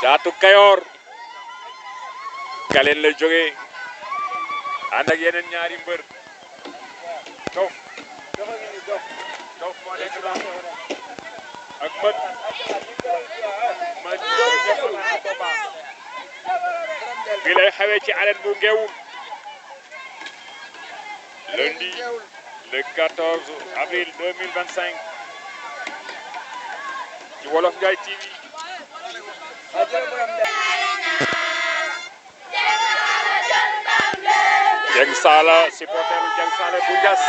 Caatu Kayoor Kaleen la jógee ànd ak yeneen ñaari mbër dof dof moo nekk noonu ak mët bi lay xawee ci arène bu Ngéwul lundi le 14 avril 2025 ci Wolof Njaay TV. Dieng Saala supporteru Dieng Saala bu Ndiass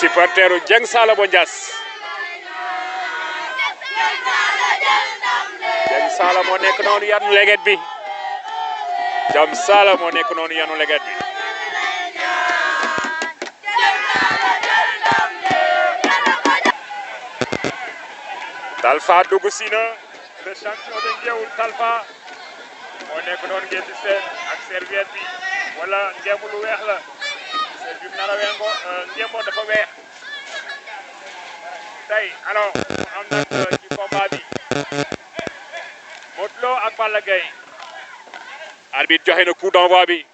supporteru Dieng Saala bu Ndiass Dieng Saala moo nekk noonu yanu leget bi Dieng Saala moo nekk noonu yanu leget bi Talfa dugg si na le champion de Ngéwul Talfa moo nekk noonu ngeen di seen ak serviette bi wala ngémbu lu weex la serviette bi nar a wengo ngémbo dafa weex tey alors am nag ci combat bi Modou Lo ak Balla Gaye arbitre joxe na coup d'envoi bi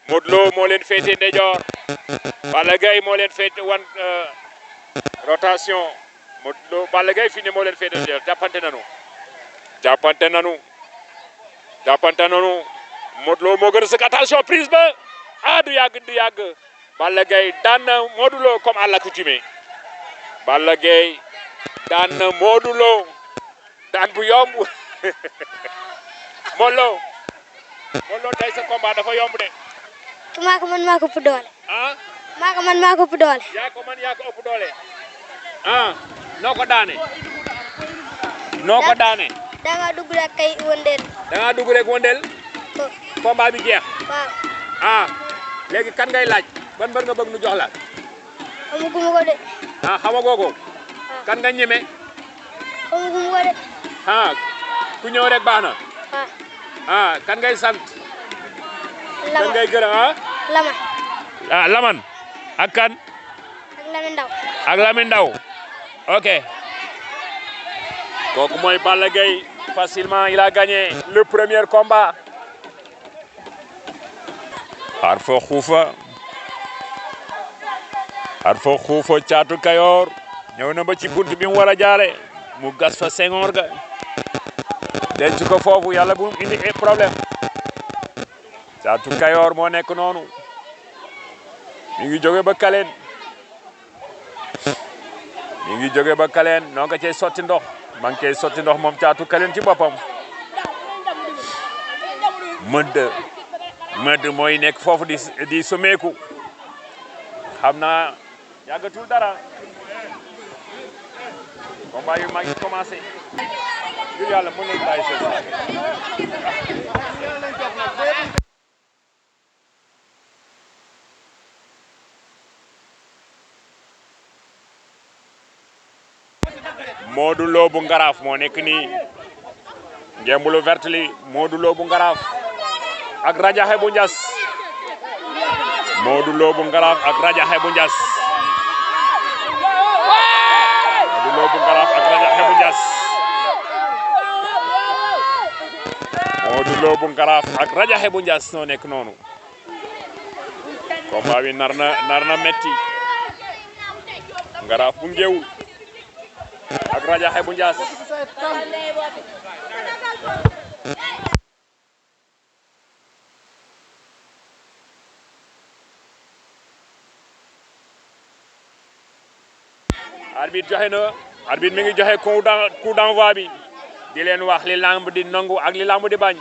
Modou Lo moo leen féete ndeyjoor Balla Gaye moo leen féete wan rotation Modou Lo Balla Gaye fii ne moo leen féete ndeyjoor jàppante nanu Modou Lo moo gën a sëkk attention prise ba du yàgg Balla Gaye daan na Modou Lo comme à l'accoutumée Balla Gaye daan na Modou Lo daan bu yomb Modou Lo tey sa combat dafa yomb de. maa ko ëpp doole. maa ko ëpp doole. yaa ko ëpp doole. noo ko daane. da nga dugg rek kay wëndeel. da nga dugg rek wëndeel. combat bi jeex. waaw. léegi kan ngay laaj ban mbër nga bëgg nu jox la. xamaguma ko de. xamagoo ko. kan nga ñeme. xamaguma ko de. ku ñëw rek baax na. kan ngay sant. Laman kan ngay gërëm Laman. Laman. ak kan. ak Lamine Ndaw. ok. kooku mooy Balla Gaye facilement il a gagné le premier combat. xar fo xuufa Caatu Kayoor ñëw na ba ci bunt bi mu war a jaare mu gas fa sengoor ga denc ko foofu yàlla bu mu indi problème. Caatu Kayoor moo nekk noonu mi ngi jóge ba Kaleen noo nga cay sotti ndox maa ngi cay sotti ndox moom Caatu Kaleen ci boppam mëdd mooy nekk foofu di sumeeku xam naa yàggatul dara combat yu mag yi commencé ngir yàlla mën nañu bàyyi seen saa. Modou Lo bu Ngaraaf moo nekk nii ngembulu vert li Modou Lo bu Ngaraaf ak Radiakhé bu Ndiass Modou Lo bu Ngaraaf ak Radiakhé bu Ndiass Modou Lo bu Ngaraaf ak Radiakhé bu Ndiass Modou Lo bu Ngaraaf ak Radiakhé bu Ndiass noo nekk noonu combat bi nar na metti Ngaraaf bu Ngéwul ak Radiakhé bu Ndiass arbitre mi ngi joxe coup d'envoi bi di leen wax li lamb di nangu ak li lamb di bañ.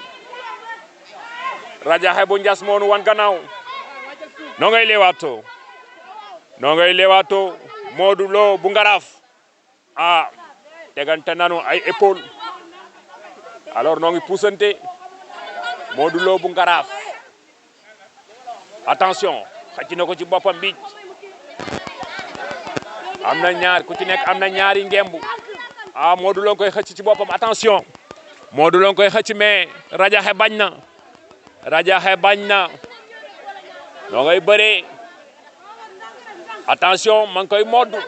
Radiakhé bu Ndiass moo nu wan gannaaw noo ngay leewaatoo Modou Lo bu Ngaraaf tegante nanu ay épaule alors noo ngi puusante Modou Lo bu Ngaraaf attention xëcc na ko ci boppam bi am na ñaar ku ci nekk am na ñaari ngembu Modou Lo koy xëcc ci boppam attention Modou Lo koy xëcc mais Radiakhé bañ na noo ngay bëree attention ma ngi koy moddu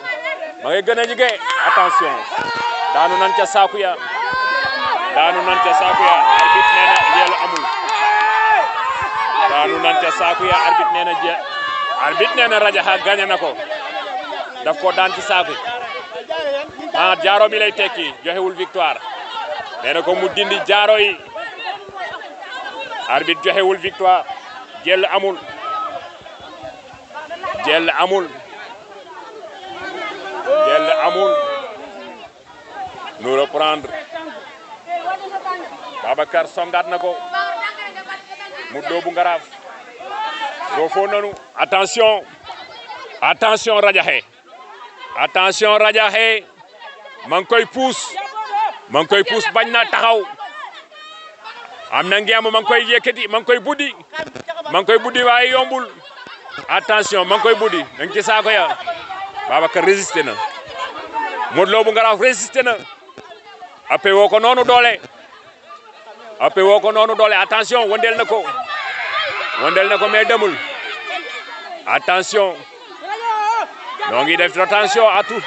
ma ngay gën a jige attention daanu nan ca saaku ya daanu nan ca saaku ya arbitre nee na jël amul daanu nan ca saaku ya arbitre nee na jël arbitre nee na Radiaha gagné na ko daf ko daan ci saaku jaaro bi lay tekki joxewul victoire nee na ko mu dindi jaaro yi arbitre joxewul victoire jël amul jël amul jël amul nous reprendre Babacar songaat na ko mu doobu ngaraaf roofoo nanu attention attention Radiaha attention Radiaha ma ngi koy puus bañ na taxaw am na ngeem ma ngi koy yëkkati ma ngi koy buddi waaye yombul attention ma ngi koy buddi ma ngi ci saako ya Babacar résisté na Modou Lo bu Ngaraaf résisté na appé woo ko noonu doole attention wëndeel na ko mais demul attention noo ngi def rotation à tout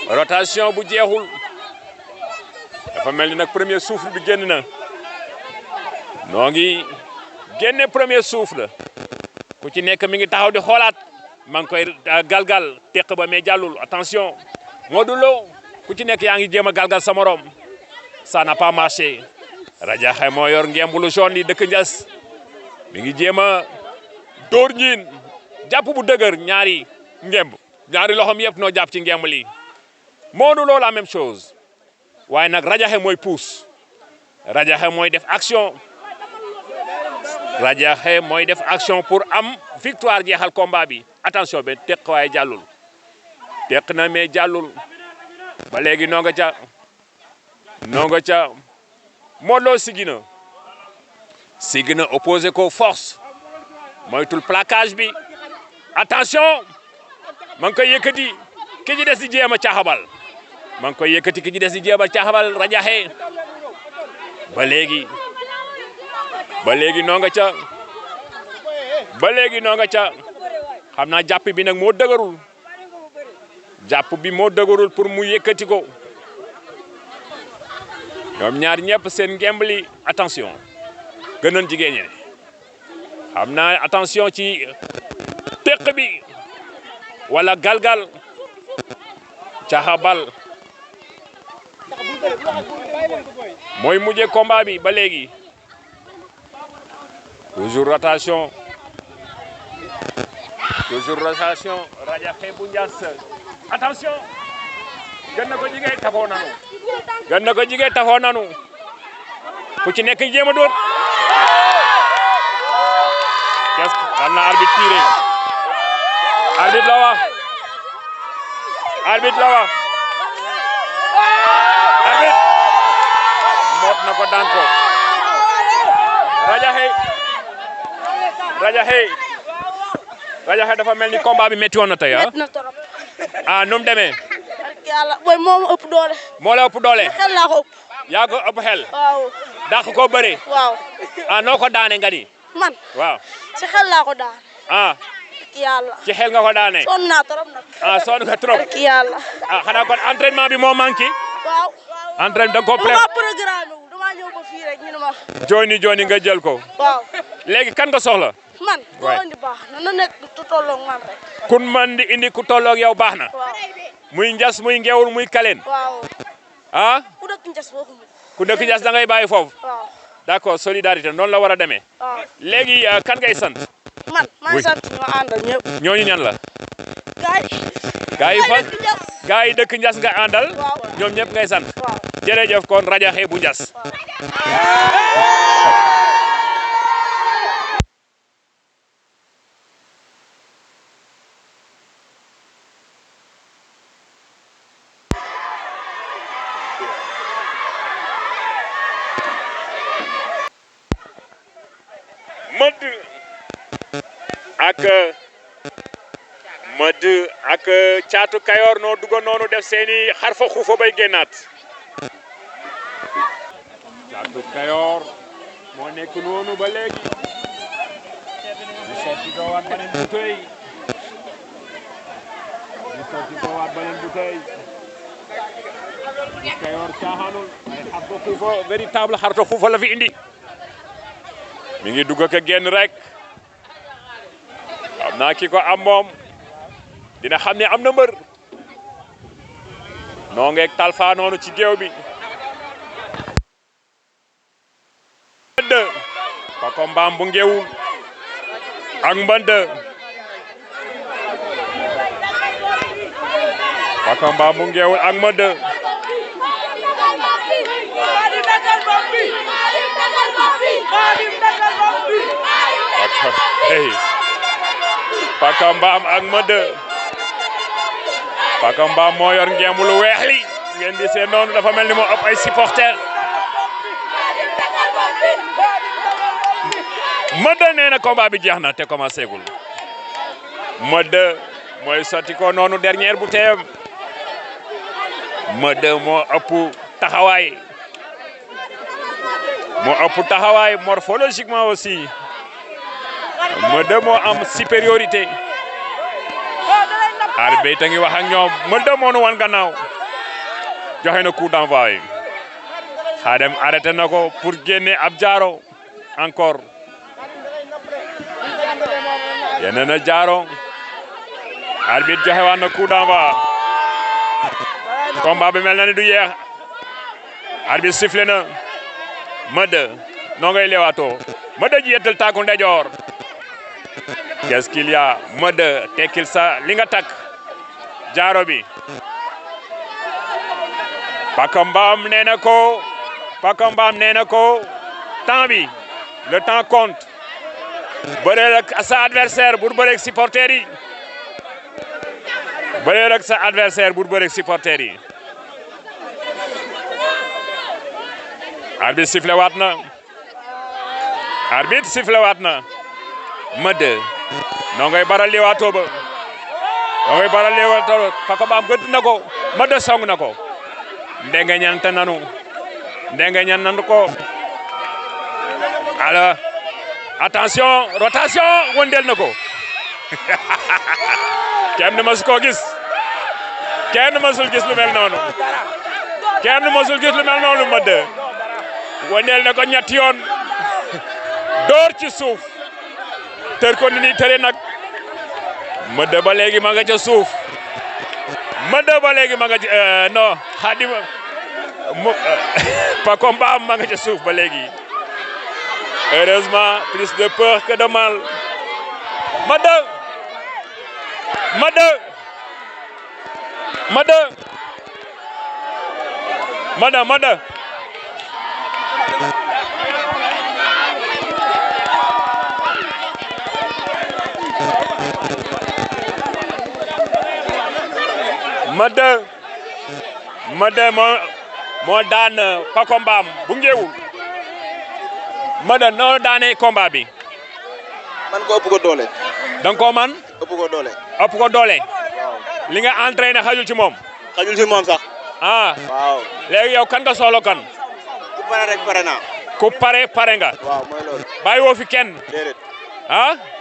rotation bu jeexul dafa mel ni nag premier souffle bi génn na noo ngi génne premier souffle ku ci nekk mi ngi taxaw di xoolaat maa ngi koy galgal teq ba mais jàllul attention Modou Lo ku ci nekk yaa ngi jéem a galgal sa morom ça n'a pas marché Radiaha moo yor ngembulu jaune li dëkk Ndiass mi ngi jéem a dóor ñiin jàpp bu dëgër ñaari loxom yëpp noo jàpp ci ngemb li Modou Lo la même chose waaye nag Radiaha mooy pousse Radiaha mooy def action pour am victoire jeexal combat bi attention be teq waaye jàllul teq na mais jàllul ba léegi noo nga ca Modou Lo sigi na opposé ko force moytul plaquage bi attention ma ngi koy yëkkati ki ci des di jéem a caaxabal Radiaha ba léegi noo nga ca xam naa jàpp bi nag moo dëgërul pour mu yëkkati ko ñoom ñaar ñëpp seen ngembli attention gënoon jigéen ñi xam naa attention ci teq bi wala galgal caxabal mooy mujje combat bi ba léegi toujours rotation Radiaha bu Ndiass attention gën na ko jigéen tafoo nanu ku ci nekk jéem a dóor qu'est-ce que am na arbitre tiré arbitre la wax arbitre moot na ko daan ko Radiaha dafa mel ni combat bi métti woon na tey métti na trop. Nu mu demee. yàlla booy moo ma ëpp doole. moo la ëpp doole. xel laa ko ëpp. yaa ko ëpp xel. waaw. dàq ko bëre. waaw. noo ko daane nga ni. man. waaw. ci xel laa ko daane. yàlla. ci xel nga ko daane. sonn naa trop nag. sonn nga trop. yàlla. xanaa kon entraînement bi moo manqué. waaw. entraînement da nga ko dama programme wu damaa ñëw ba fii rek ñu ne ma. jooni nga jël ko. waaw. léegi kan nga soxla. man koo indi baax na nekk ku tolloog man rek. kun man di indi ku tolloog yow baax na. waaw. muy Ndiass muy Ngéwul muy Kaleen. waaw. ku dëkk Ndiass boo ko ku dëkk Ndiass da ngay bàyyi foofu. waaw. d'accord solidarité noonu la war a demee. waaw. léegi kan ngay sant. man maa ngi sant ma àndal ñëpp. ñooñu ñan la. gaa yi dëkk Ndiass nga àndal. waaw. ñoom ñëpp ngay sant. waaw. jërëjëf kon Radiaha bu Ndiass. Mëdd ak Caatu Kayoor noo duggoon noonu def seeni xarfa xuufa bay génnaat. Caatu Kayoor moo nekk noonu ba léegi. ñu sotti ko waat beneen bouteille. Kayor caaxaanul ay xarto xuufa véritable xarto xuufa la fi indi mi ngi dugg ak génn rek xam naa ki ko am moom dina xam ne am na mbër noo ngeeg Talfa noonu ci géew bi mbënd Pako Mbaam bu ngeewul ak mbënd Pako Mbaam bu ngeewul ak mbënd Pako Mbaam ak mbënd Pako Mbaam moo yor ngemb lu weex li ngeen di seen noonu dafa mel ni moo ëpp ay supporters Mëdd nee na combat bi jeex na te commencé gul Mëdd mooy sotti ko noonu dernière bu teem Mëdd moo ëpp taxawaay morphologiquement aussi Mëdd moo am supériorité arbitre a ngi wax ak ñoom Mëdd moo nu wan gannaaw joxe na coup d'envoi Xaadem arrêté na ko pour génne ab jaaro encore génne na jaaro arbitre joxe waat na coup d'envoi combat bi mel na ni du yeex arbitre sifflé na Mëdd noo ngay leewaatoo Mëdd ji yettal tànku ndeyjoor qu'est-ce qu'il y a Mëdd tekkil sa li nga takk jaaro bi Pako Mbaam nee na ko temps bi le temps compte bëreel ak sa adversaire bu bëreeg supporter yi bëreel ak sa adversaire bu bëreeg supporter yi arbitre sifflé waat na Mëdd noo ngay baral li waatoo ba Pako Mbaam gëdd na ko Mëdd song na ko ndenga ñan nanu ko alors attention rotation wëndeel na ko kenn mësul koo gis kenn mësul gis lu mel noonu Mëdd wëndeel na ko ñetti yoon door ci suuf tër ko ni ni tëre nag Mëdd ba léegi ma nga ca suuf non Xaadim Pako Mbaam ma nga ca suuf ba léegi heureusement plus de peur que de mal Mëdd moo daan Pako Mbaam bu ngeewul Mëdd noo daane combat bi man ko ëpp ko doole danga ko man ëpp ko doole waaw li nga entraîné xajul ci moom sax waaw léegi yow kan nga soxla kan ku pare rek pare naa ku pare nga waaw mooy loolu bàyyi woo fi kenn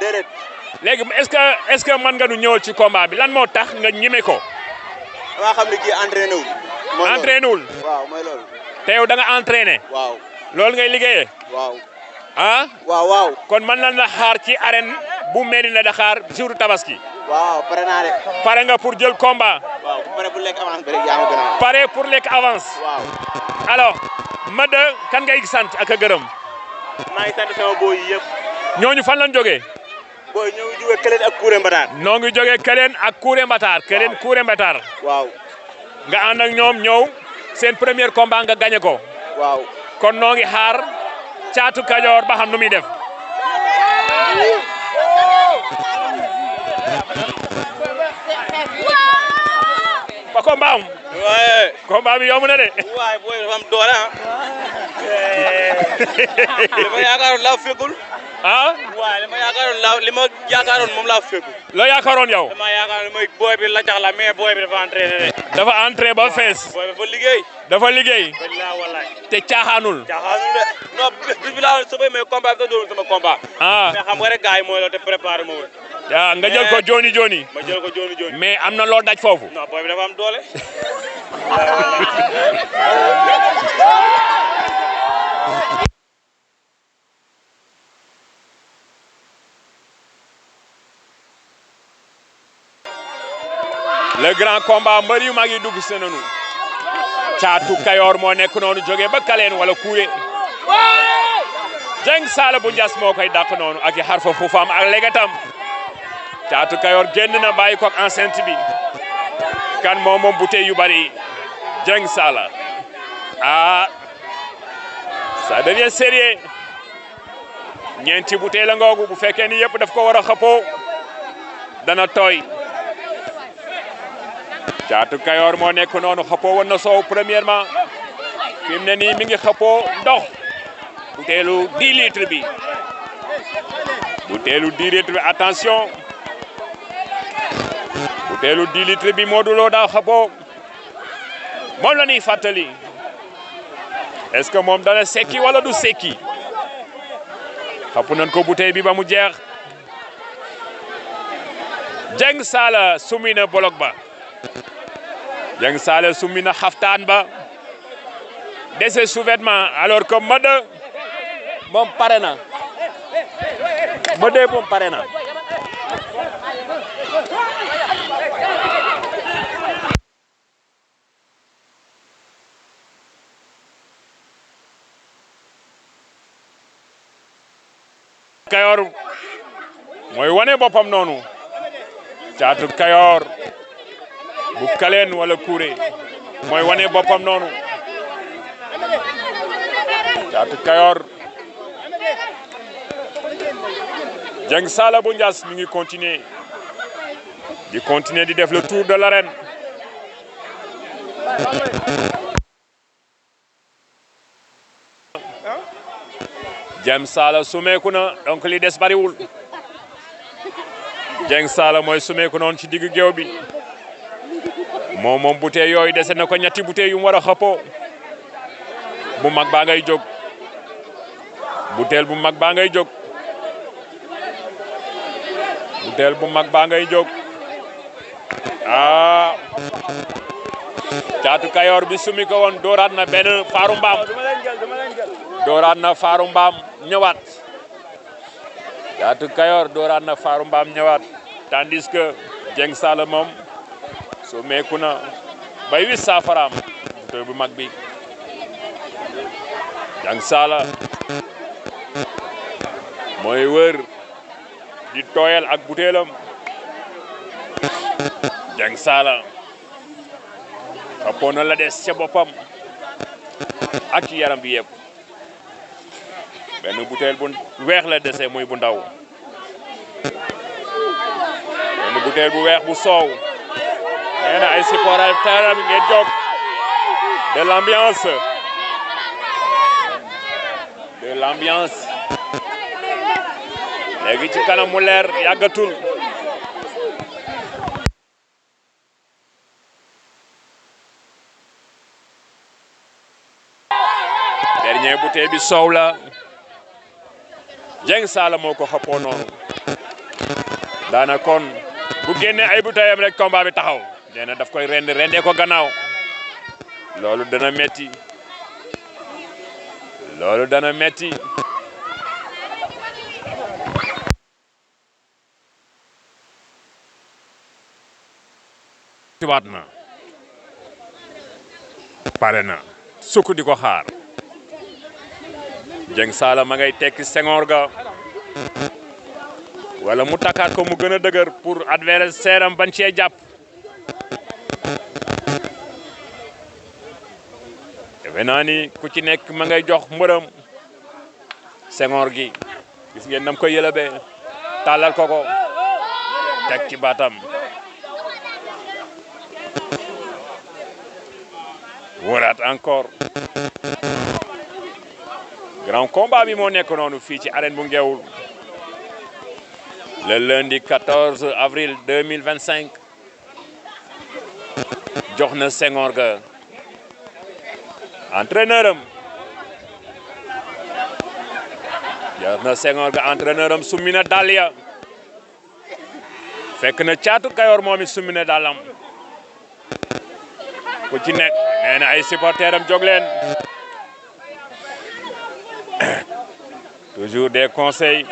déedéet léegi est-ce que mën nga nu ñëwal ci combat bi lan moo tax nga ñime ko dama xam ne kii entraîné wul waaw mooy loolu te yow da nga entraîné waaw loolu ngay liggéeyee waaw waaw kon mën nañ la xaar ci arène bu Médina Dakar jour tabaski waaw pare naa de pare nga pour jël combat waaw pare pour lekk avance bi rek yaa ma gën a pare pour lekk avance waaw alors Mëdd kan ngay sant ak a gërëm maa ngi sant sama boy yi yëpp ñooñu fan lañ jógee boy ñoo ngi jógee Këleen ak Kouré Mbatar noo ngi jógee Këleen ak Kouré Mbatar waaw nga ànd ak ñoom ñëw seen premier combat nga gagné ko waaw kon noo ngi xaar Caatu Kajoor ba xam nu muy def Pako Mbaam waaye combat bi yomb na de waaye boy dafa am doole li ma yaakaaroon laa fekkul waaye li ma yaakaaroon moom laa fekkul loo yaakaaroon yow dama yaakaaroon mooy boy bi la cax la mais boy bi dafa entraîné de dafa entraîné ba fees boy bi dafa liggéey wallaay te caaxaanul de non bis bi laa sobay mais combat bi da doon sama combat mais xam nga rek gars yi mooy loolu te préparé ma woon nga jël ko joni joni. ma jël ko joni joni. mais am na loo daj foofu. non booy bi dafa am doole. le grand combat mbër yu mag yi dugg si nañu. Caatu Kayoor moo nekk noonu jógee ba Kaleen wala Kuure. Dieng Saala bu Njas moo koy dàq noonu ak i xarfa fuufaam ak legetam. Caatu Kayoor génn na bàyyi ko ak enceinte bi. kan moom bouteille yu bari. Dieng Saala. ah ça devient sérieux. ñeenti bouteille la ngoogu bu fekkee ni yëpp daf ko war a xëppoo dana tooy. Caatu Kayoor moo nekk noonu xëppoo woon na soow premièrement fi mu ne nii mi ngi xëppoo ndox buteelu 10 litres bi buteelu 10 litres bi attention buteelu 10 litres bi Modou Lo daa xëppoo moom la ñuy fàttali est-ce que moom dana sekki wala du sekki xëpp nañ ko bouteille bi ba mu jeex. Dieng Saala sumi na bolok ba. Dieng Saala summi na xaftaan ba dese sous-vêtement alors que Mada moom pare na Mada moom pare na. Kayoor mooy wane boppam noonu. Caatu Kayoor bu Kaleen wala Kuure mooy wane boppam noonu. Caatu Kayoor Dieng Saala bu Njas mi ngi continuer di def le tour de l'arène. Dieng Saala sumeeku na donc li des bariwul. Dieng Saala mooy sumeeku noonu ci diggu géew bi. moom bouteille yooyu dese na ko ñetti bouteille yu mu war a xëppoo. bu mag baa ngay jóg. bouteille bu mag baa ngay jóg. bouteille bu mag baa ngay jóg. ah. Caatu Kayoor bi sumi ko woon dooraat na benn faaru mbaam. dooraat na faaru mbaam ñëwaat. Caatu Kayoor dooraat na faaru mbaam ñëwaat. tandis que Dieng Saala moom sumeeku na bay wis saafaraam bouteille bu mag bi. Dieng Saala mooy wër di tooyal ak buteelam. Dieng Saala xappoon na la des ca boppam ak ci yaram bi yëpp. benn buteel bu weex la dese muy bu ndaw. benn buteel bu weex bu soow. nee na ay supporters ngeen jóg. de l'ambiance. de l'ambiance. léegi ci kanam mu leer yàggatul. dernier bouteille bi soow la. Dieng Saala moo ko xëppoo noonu. daana kon bu génnee ay bouteilles am rek combat bi taxaw. nee na daf koy rendee ko gannaaw. loolu dana metti. loolu dana metti. waat na. pare na. sukk di ko xaar. Dieng Saala ma ngay tekki sengoor ga. wala mu takkaat ko mu gën a dëgër pour adversaire am bañ cee jàpp. defe naa ni ku ci nekk ma ngay jox mbërëm sengoor gi. gis ngeen nam ko yëlëbee tàllal ko ko teg ci baatam. waraat encore. grand combat bi moo nekk noonu fii ci arène bu Ngéwul le lundi 14 avril 2025 jox na Senghor ga entraîneur am jox na Senghor ga entraîneur am summi na dàll ya fekk na Caatu Kayoor moom it summi na dàllam ku ci nekk nee na ay supporters am jóg leen toujours des conseils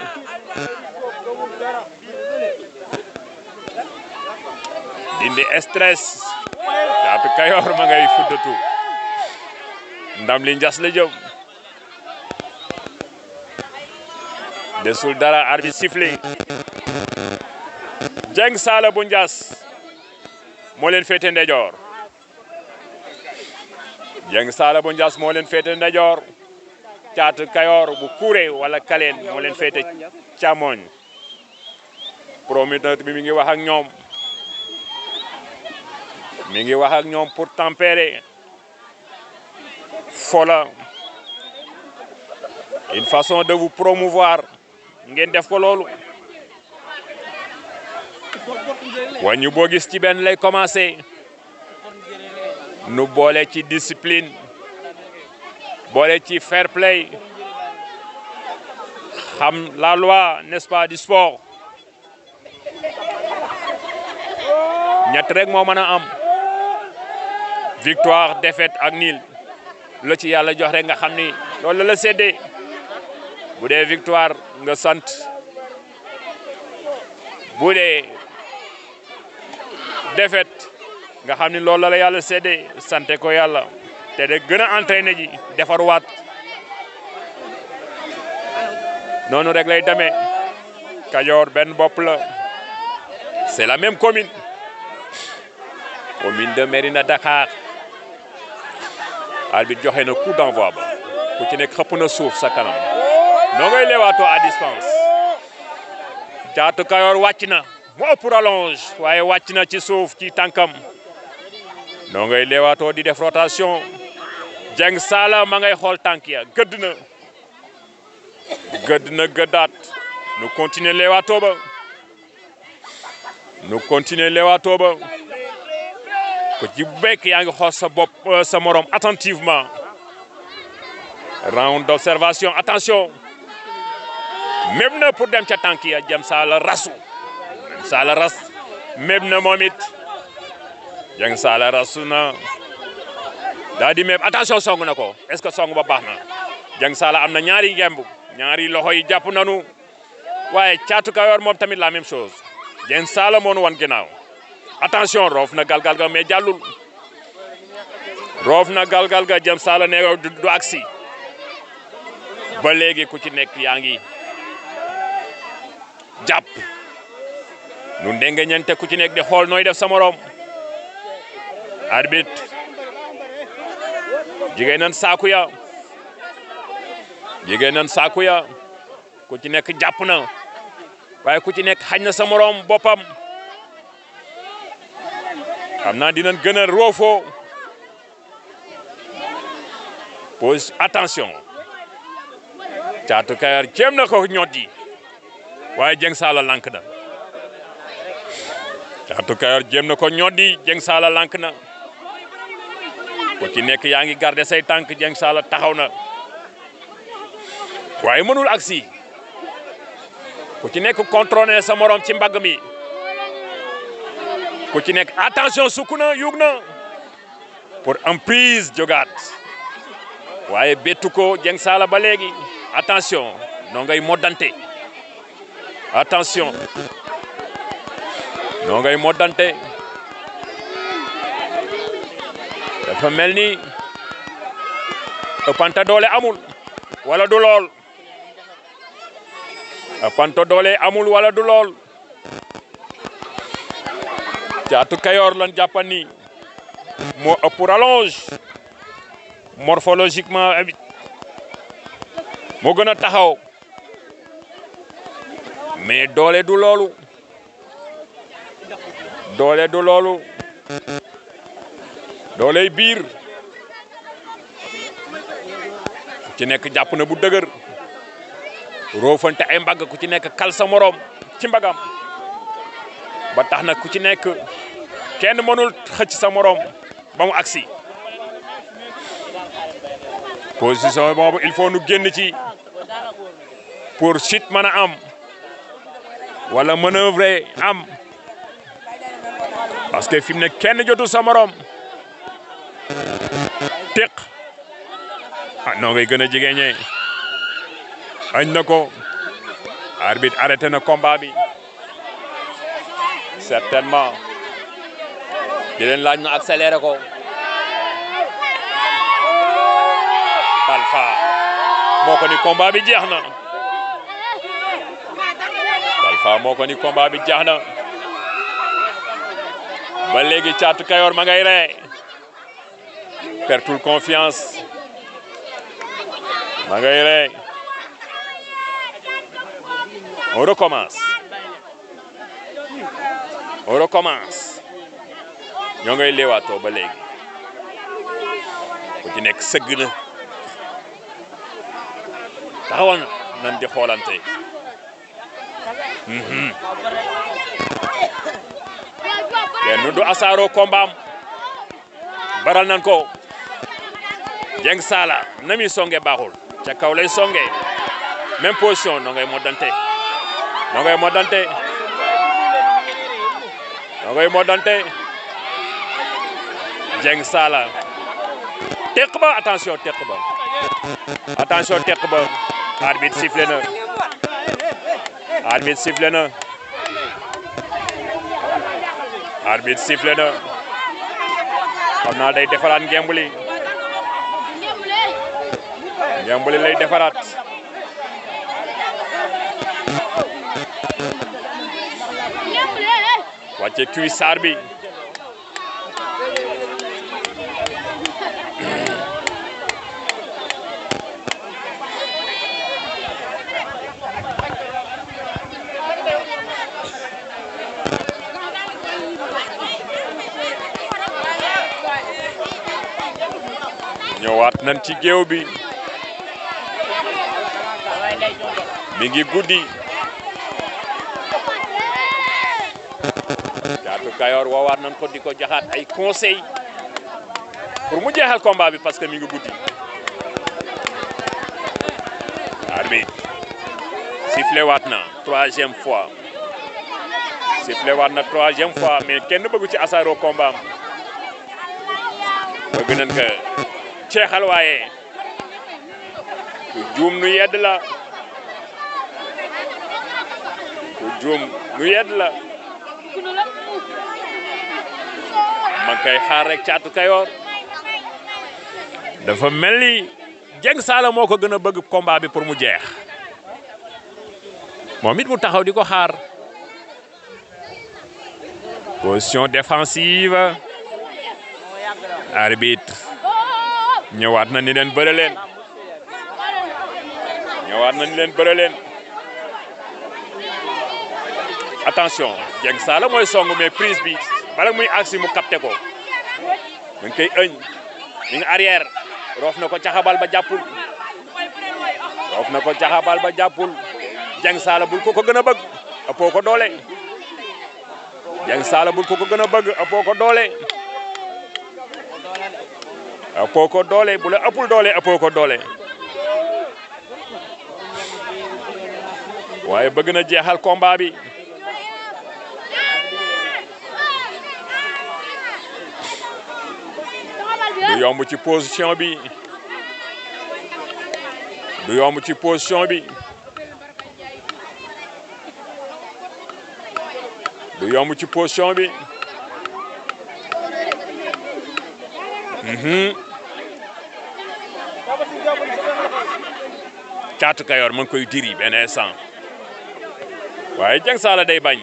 dindi stress Caatu Kayoor ma ngay fuddatu ndam li njas la jëm desul dara arbitre sifflé Dieng Saala bu Njas moo leen féete ndeyjoor Dieng Saala bu Njas moo leen féete ndeyjoor Caatu Kayoor bu Kuure wala Kaleen moo leen féete càmmoñ promoteur bi mi ngi wax ak ñoom pour tempérer fola une façon de vous promouvoir ngeen def ko loolu wàññi boo gis ci benn lay commencé nu boole ci discipline boole ci fair play xam la loi n'est-ce pas du sport ñett rek moo mën a am victoire défaite ak nul la ci yàlla jox rek nga xam ni loolu la séddee bu dee victoire nga sant bu dee défaite nga xam ni loolu la yàlla séddee sante ko yàlla te de gën a entraîné ji defarwaat noonu rek lay demee Kajoor benn bopp la c'est la même commune de Mérina Dakhar arbitre joxe na coup d'envoi ba ku ci nekk xëpp na suuf sa kanam noo ngay leewaatoo à distance Caatu Kayoor wàcc na mu ëpp rallonge waaye wàcc na ci suuf ci tànkam noo ngay leewaatoo di def rotation Dieng Saala ma ngay xool tànk ya gëdd na gëddaat nu continuer leewaatoo ba ko ci bekk yaa ngi xool sa bopp sa morom attentivement round d'observation attention même na pour dem ca tànk ya Dieng Saala ras même na moom it Dieng Saala rasu na daa di même attention song na ko est-ce que song ba baax na Dieng Saala am na ñaari ngemb ñaari loxo yi jàpp nanu waaye Caatu Kayoor moom tamit la même chose Dieng Saala moo nu wan ginnaaw attention roof na galgal ga mais jàllul Dieng Saala ne du aksi ba léegi ku ci nekk yaa ngi jàpp nu ndenge ñente ku ci nekk di xool nooy def sa morom arbitre jigéen nan saaku ya ku ci nekk jàpp na waaye ku ci nekk xañ na sa morom boppam xam naa dinañ gën a roofoo pose attention Caatu Kayoor jéem na ko ñoddi waaye Dieng Saala lank na Caatu Kayoor jéem na ko ñoddi Dieng Saala lank na ku ci nekk yaa ngi garder say tànk Dieng Saala taxaw na waaye mënul agsi ku ci nekk contrôler sa morom ci mbagg mi ku ci nekk attention sukk na yug na pour emprise jogaat waaye bettu ko Dieng Saala ba léegi attention noo ngay moddante attention noo ngay moddante dafa mel ni ëppante doole amul wala du lool ëppante doole amul wala du lool Caatu Kayoor lan jàppan ni moo ëpp rallonge morphologiquement moo gën a taxaw mais doole du loolu dooley biir ci nekk jàpp na bu dëgër roofante ay mbagg ku ci nekk kal sa morom ci mbagam ba tax na ku ci nekk kenn mënul xëcc sa morom ba mu agsi position boobu il faut nu génn ci pour chute mën a am wala manœuvre am parce que fi mu ne kenn jotul sa morom teq ah noo ngay gën a jigéñee añ na ko arbitre arrêté na combat bi certainement di leen laaj na accéléré ko Talfa moo ko ni combat bi jeex na Talfa moo ko ni combat bi jeex na ba léegi Caatu Kayoor ma ngay ree pertul confiance ma ngay ree on recommence ñoo ngay leewaatoo ba léegi ku ci nekk sëgg na taxawal nan di xoolante kenn du asaaroo combat am baral nan ko Dieng Saala na muy songe baaxul ca kaw lay songe même position no ngay modante Dieng Saala teq ba attention teq ba arbitre sifflé na xam naa day defaraat ngembuli lay defaraat wàcce cuissard bi ñëwaat nañ ci géew bi mi ngi guddi Caatu Kayoor woowaat nañ ko di ko jaxaat ay conseil pour mu jeexal combat bi parce que mi ngi guddi arbitre sifflé waat na troisième fois mais kenn bëggu ci asaaroo combat am bëgg nañ ko ceexal waaye ku juum nu yedd la man kay xaar rek Caatu Kayoor dafa mel ni Dieng Saala moo ko gën a bëgg combat bi pour mu jeex moom it mu taxaw di ko xaar position défensive arbitre ñëwaat na ni leen bëre leen attention Dieng Saala mooy song mais prise bi bala muy agsi mu capté ko mu ngi koy ëñ mi ngi arrière roof na ko caxabal ba jàppul Dieng Saala bul ko gën a bëgg ëppoo ko doole Dieng Saala bul ko gën a bëgg ëppoo ko doole bu la ëppul doole ëppoo ko doole waaye bëgg na jeexal combat bi du yomb ci position bi Caatu Kayoor mu ngi koy diri benn instant waaye Dieng Saala day bañ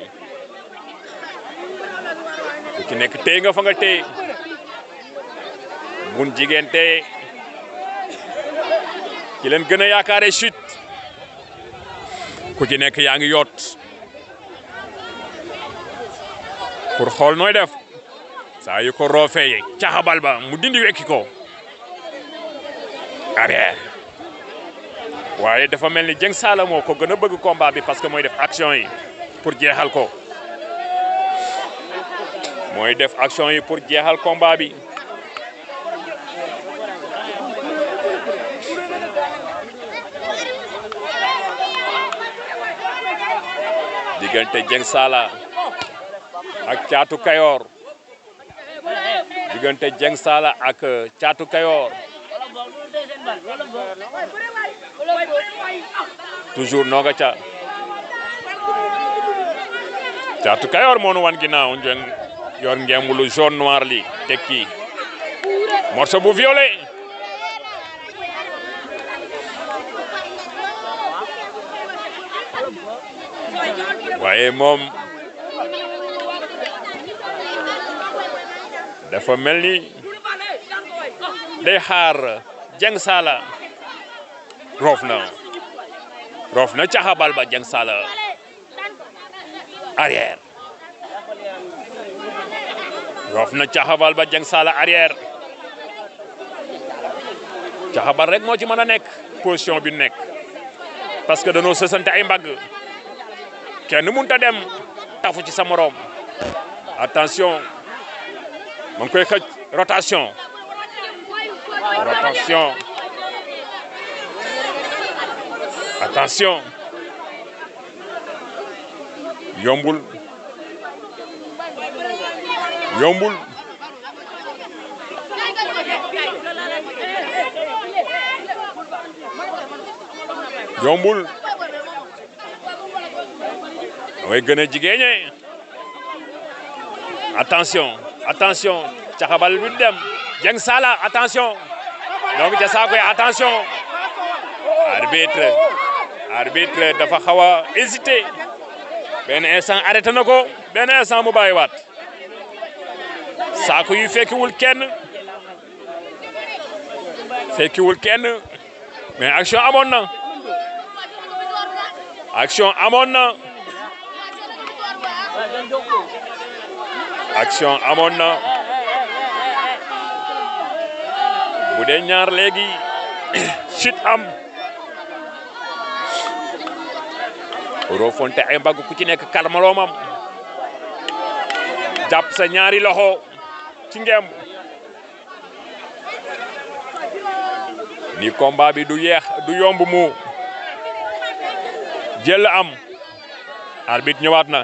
ku ci nekk téye nga fa nga téye mun jigéen téye ki leen gën a yaakaare chute ku ci nekk yaa ngi yoot pour xool nooy def saa yu ko roofee caxabal ba mu dindi wekki ko arrière waaye dafa mel ni Dieng Saala moo ko gën a bëgg combat bi parce que mooy def action yi pour jeexal ko combat bi diggante Dieng Saala ak Caatu Kayoor diggante Dieng Saala ak Thiatou Kayor toujours nooga ca Thiatou Kayor moo nu wan ginnaaw Dieng yor ngembulu jaune noir li tekki morceau bu violet waaye moom dafa mel ni day xaar Dieng Saala roof na caxabal ba Dieng Saala arrière roof na caxabal ba Dieng Saala arrière caxabal rek moo ci mën a nekk position bi nekk parce que danoo sësante ay mbagg kenn mënut a dem tafu ci sa morom attention ma ngi koy xëj rotation attention yombul way gën a jigéeñe attention caxabal bi dem Dieng Saala attention donc ca saako yi attention arbitre dafa xaw a hésité benn instant arrêté na ko benn instant mu bàyyiwaat saako yi fekkiwul kenn mais action amoon na bu dee ñaar léegi chute am rofonte ay mbagg ku ci nekk kalmaloomam jàpp sa ñaari loxo ci ngemb ni combat bi du yomb mu jël am arbitre ñëwaat na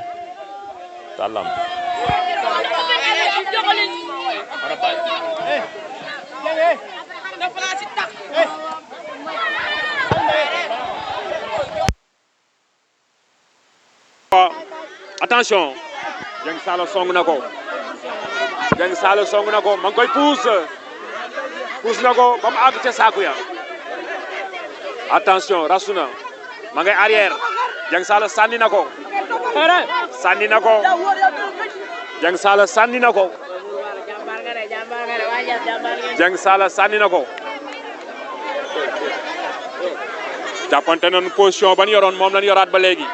tàllam attention Dieng Saala song na ko ma ngi koy puus na ko ba mu àgg ca saaku ya attention rasu na ma ngay arrière Dieng Saala sànni na ko Dieng Saala sànni na ko jàppante nañu position ban yoroon moom lañu yoraat ba léegi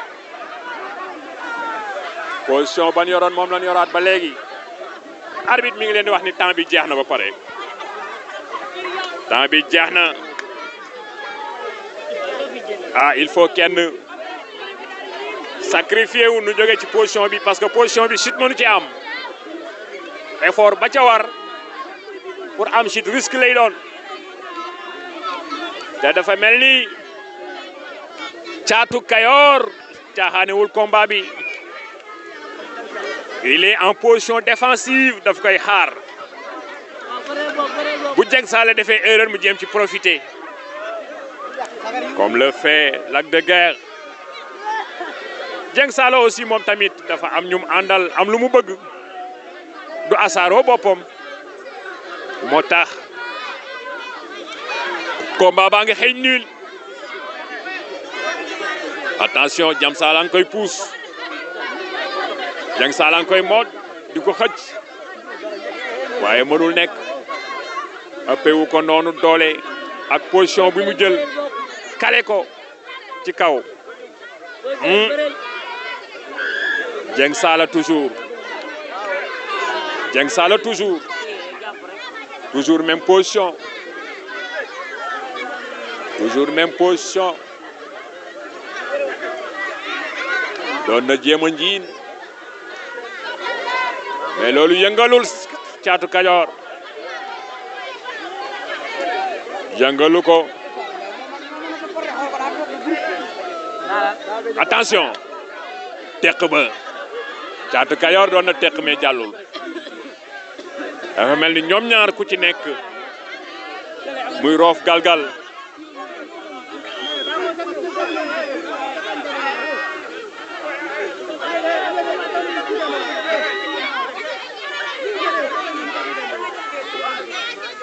arbitre mi ngi leen di wax ni temps bi jeex na ba pare il faut kenn sacrifier wu nu jóge ci position bi parce que position bi chute mënu ci am effort ba ca war pour am chute risque lay doon te dafa mel ni Thiatou Kayor caaxaanewul combat bi il est en position défensive daf koy xaar bu Dieng Saala defee erreur mu jéem ci profiter comme le fait Lac de Guiers Dieng Saala aussi moom tamit dafa am ñum àndal am lu mu bëgg du asaaroo boppam moo tax combat baa ngi xëy nul attention Dieng Saala nga koy pousse Dieng Saala nga koy moot di ko xëcc waaye mënul nekk ëppewu ko noonu doole ak position bi mu jël kale ko ci kaw Dieng Saala toujours même position doon na jéem a njiin mais loolu yëngalul Thiatou Kayor yëngalu ko attention teq ba Thiatou Kayor doon na teq mais jàllul dafa mel ni ñoom ñaar ku ci nekk muy roof galgal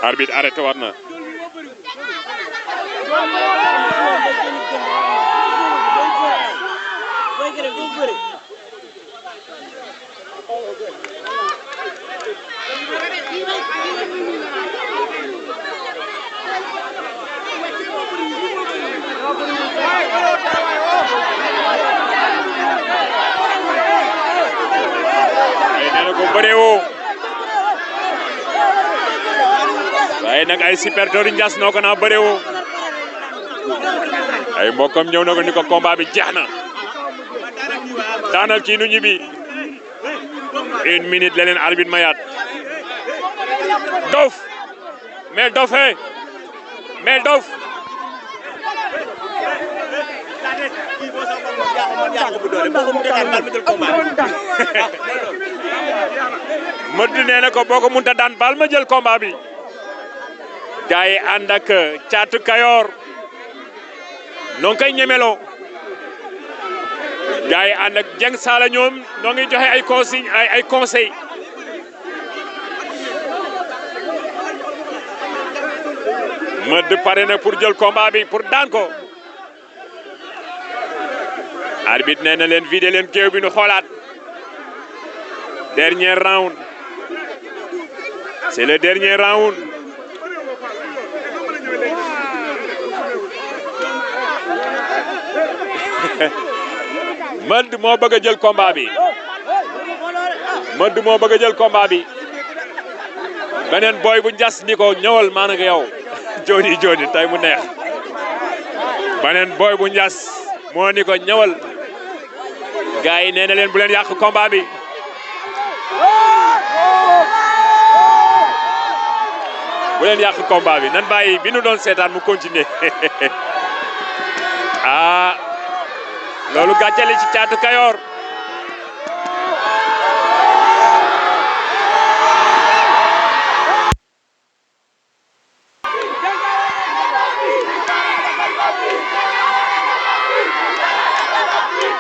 arbitre arrêté waat na ay nee na ko bëree woo waaye nag ay supporters Ndiass noo ko naa bëree woo ay mbokkam ñëw na ko ni ko combat bi jeex na daanal kii nu ñibbi 1 minute la leen arbitre mayaat Dof mais Dof mais Dof Modou nee na ko boo ko mënta daan baal ma jël combat bi gaa yi ànd ak Caatu Kayoor noo ngi koy ñemeloo gaa yi ànd ak Dieng Saala ñoom noo ngi joxe ay consigne ay conseil Modou pare na pour jël combat bi pour daan ko arbitre nee na leen vidé leen géew bi nu xoolaat dernier round c'est le dernier round Modou moo bëgg a jël combat bi Modou moo bëgg a jël combat bi beneen boy bu Ndiass ni ko ñëwal maa ngi yow joni joni tey mu neex beneen boy bu Ndiass moo ni ko ñëwal gars yi nee na leen bu leen yàq combat bi bu leen yàq combat bi nan bàyyi bi nu doon seetaan mu continuer ah loolu gàcce la ci Caatu Kayoor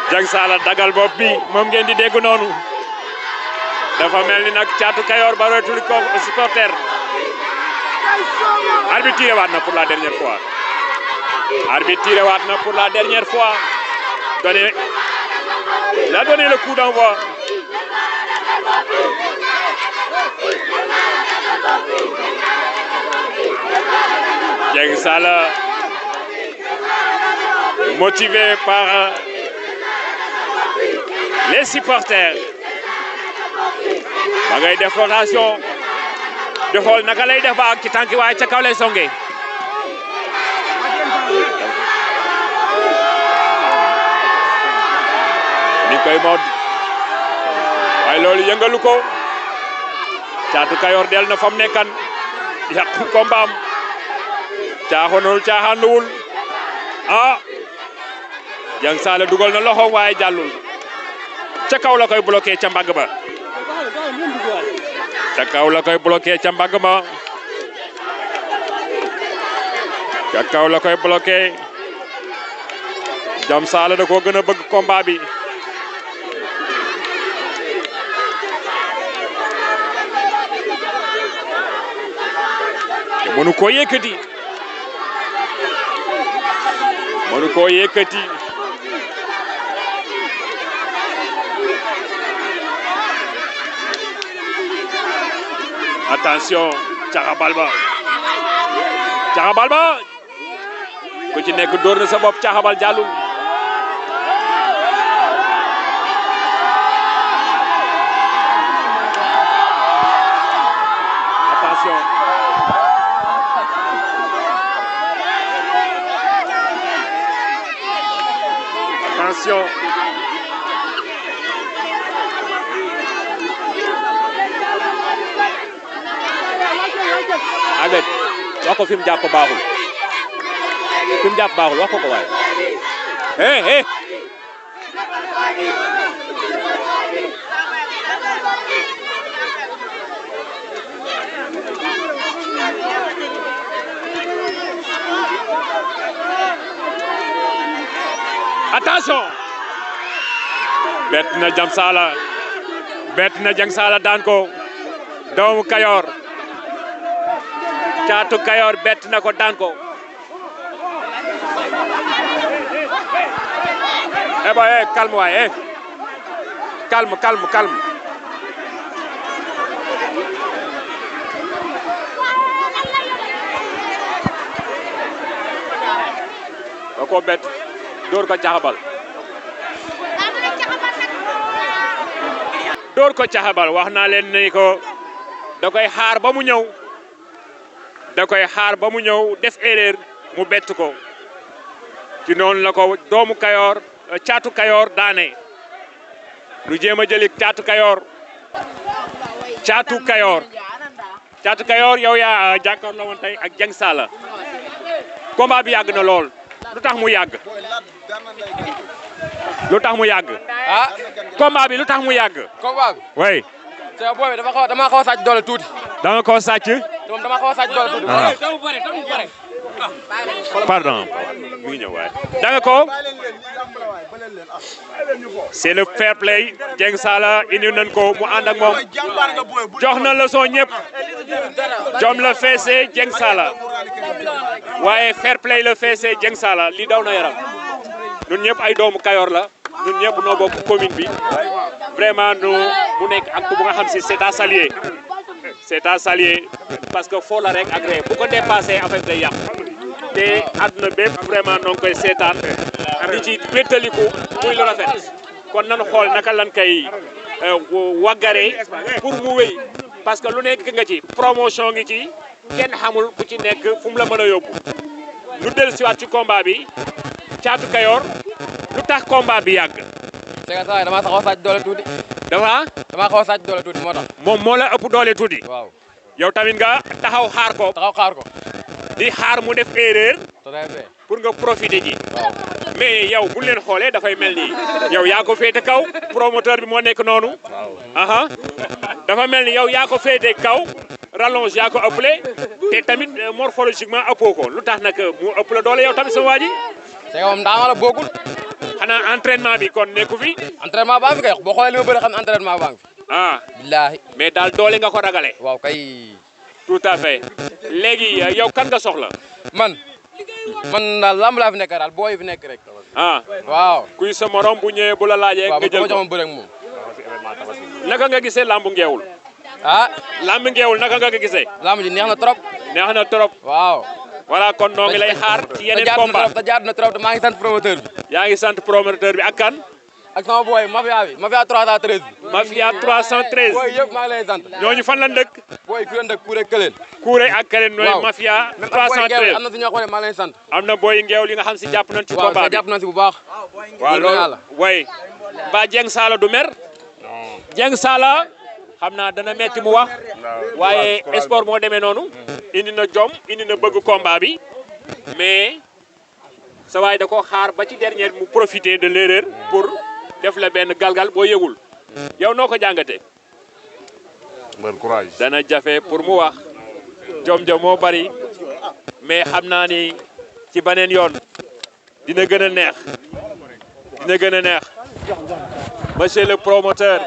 Dieng Saala dagal bopp bi moom ngeen di dégg noonu dafa mel ni nag Caatu Kayoor bareetul ko supporter arbitre tiré waat na pour la dernière fois arbitre tiré waat na pour la dernière fois il a donné le coup d'envoi Dieng Saala motivé par les supporters ba ngay def rotation di xool naka lay def ba ak ci tànki waaye ca kaw lay songe ni koy mod waaye loolu yëngalu ko Caatu Kayoor del na fam nekkan yàqu kombaam caaxoonul caaxaanuwul ah Dieng Saala dugal na loxoom waaye jàllul ca kaw la koy bloqué ca mbagg ba ca kaw la koy bloqué ca mbagg ma ca kaw la koy bloqué Dieng Saala da koo gën a bëgg combat bi mënu koo yëkkati mënu koo yëkkati attention caxabal ba ku ci nekk dóor na sa bopp caxabal jàllul attention attention Ahmed wax ko fi mu jàpp baaxul fi mu jàpp baaxul wax ko ko waaye attention bett na Dieng Saala daan ko doomu Kayor Caatu Kayor bett na ko daan ko boy calme waay calme da ko bett dóor ko caxabal wax naa leen ni ko da koy xaar ba mu ñëw def erreur mu bett ko ci noonu la ko doomu Kayor Caatu Kayor daane lu jéem a jëli Caatu Kayor yow yaa jàkkaarloo woon tey ak Dieng Saala combat bi yàgg na lool lu tax mu yàgg ah combat bi lu tax mu yàgg combat bi oui te booy dama xaw a sàcc doole tuuti da nga koo sàcc moom dama xaw a sàcc doole tuuti pardon mi ngi ñëw waay da nga ko c'est le fair play Dieng Saala indi nañ ko mu ànd ak moom jox na leçon ñëpp jom la feesee Dieng Saala waaye fair play la feesee Dieng Saala li daw na yaram ñun ñëpp ay doomu Kayor la ñun ñëpp noo bokk commune bi vraiment mu nekk acte bu nga xam si c'est à saluer parce que foo la rek agré bu ko dépassé affaire day yàq te àdduna bépp vraiment noo ngi koy seetaan di ci wéttaliku muy lu rafet kon nan xool naka lan koy waggaree pour mu wéy parce que lu nekk nga ci promotion ngi ci kenn xamul ku ci nekk fu mu la mën a yóbbu lu del siwaat ci combat bi Caatu Kayor lu tax combat bi yàgg c'est que ça dama xaw a sàcc doole tuuti dama xaw a sàcc doole tuuti moo tax moom moo la ëpp doole tuuti waaw yow tamit nga taxaw xaar ko di xaar mu def erreur pour nga profiter ji mais yow bu leen xoolee dafay mel ni yow yaa ko féete kaw promoteur bi moo nekk noonu aha dafa mel ni yow yaa ko féete kaw rallonge yaa ko ëppale te tamit morphologiquement ëppoo ko lu tax nag mu ëpp la doole yow tamit sa waa ji c'est que moom daa ma la bokkul xanaa entraînement bi kon nekku fi entraînement baa fi kay boo xoolee li ma bëri xam ne entraînement baa ngi fi billaahi mais daal doole nga ko ragale waaw kay tout à fait léegi yow kan nga soxla man daal lamb laa fi nekk daal booy fi nekk rek waaw kuy sa morom bu ñëwee bu la laajee nga jël ko bëre ak moom naka nga gisee lambu ngeewul lamb ngeewul naka nga gisee lamb ji neex na trop waaw voilà kon noo ngi lay xaar ci yeneen combat te jaar na trop te maa ngi sant promoteur bi yaa ngi sant promoteur bi ak kan ak sama booy mafia 313 bi mafia 313 booy yëpp maa ngi lay sant ñooñu fan lan dëkk booy ku leen dëkk Kuure Këleen Kuure ak Këleen nooy mafia 313 am na si ñoo xam ne maa ngi lay sant am na booy ngeew li nga xam si jàpp nañ ci combat bi jàpp nañ si bu baax waaw loolu way ba Dieng Saala du mer Dieng Saala xam naa dana metti mu wax waaye sport moo demee noonu indi na jom indi na bëgg combat bi mais sa waay da ko xaar ba ci dernier mu profiter de l'erreur pour def la benn galgal boo yëgul yow noo ko jàngatee. bon courage. dana jafe pour mu wax jom moo bari mais xam naa ni ci beneen yoon dina gën a neex monsieur le promoteur.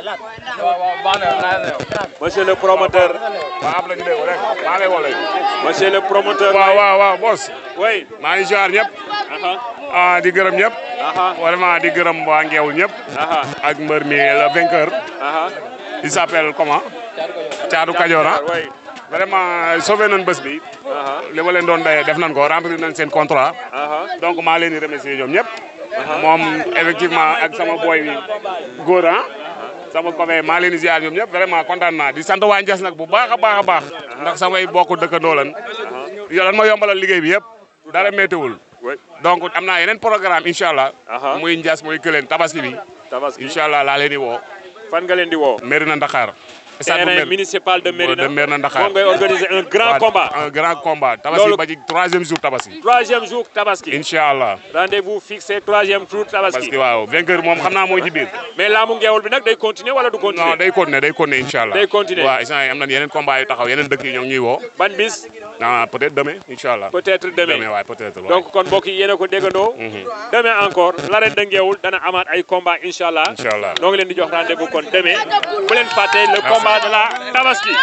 monsieur le promoteur. monsieur le promoteur. waaw boss. oui. maa ngi ziar ñëpp. di gërëm ñëpp. vraiment di gërëm waa Ngeewul ñëpp. ak mbër mi le vainqueur. il s'appelle comment. Caatu Kajoor. vraiment sauvé nañ bés bi. li ma leen doon dayee def nañ ko remplir nañ seen contrat. donc maa leen di remercier ñoom ñëpp. moom effectivement ak sama boy bi góor sama copain maa leen di ziar ñoom ñëpp vraiment kontaan naa di sant waa Ndiass nag bu baax a baax ndax samay bokku dëkkandoo lan lan ma yombalal liggéey bi yëpp dara méttiwul donc am naa yeneen programme incha allah muy Ndiass muy Këleen tabaski bi incha allah laa leen di woo fan nga leen di woo Mérina Dakar terrain municipal de Mérina Ndakhar moom ngay organiser un grand combat. un grand combat tabaski ba ci 3e jour tabaski. 3e jour tabaski. Inchallah. rendez-vous fixé 3e jour tabaski. parce que waaw vainqueur moom xam naa mooy ci biir. mais laamu ngeewul bi nag day continuer wala du continuer. non day continuer inchallah. day continuer waaw instant am nañ yeneen combat yu taxaw yeneen dëkk yi ñoo ngi ñuy woo. ban bis. peut-être demain inchallah. peut-être demain waaw peut-être waaw. donc kon mbokk yi yéen a ko déggandoo. demain encore l'arène de ngeewul dana amaat ay combat inchallah. inchallah noo ngi leen di jox rendez-vous kon demain bu leen fàtte le combat de la tabaski.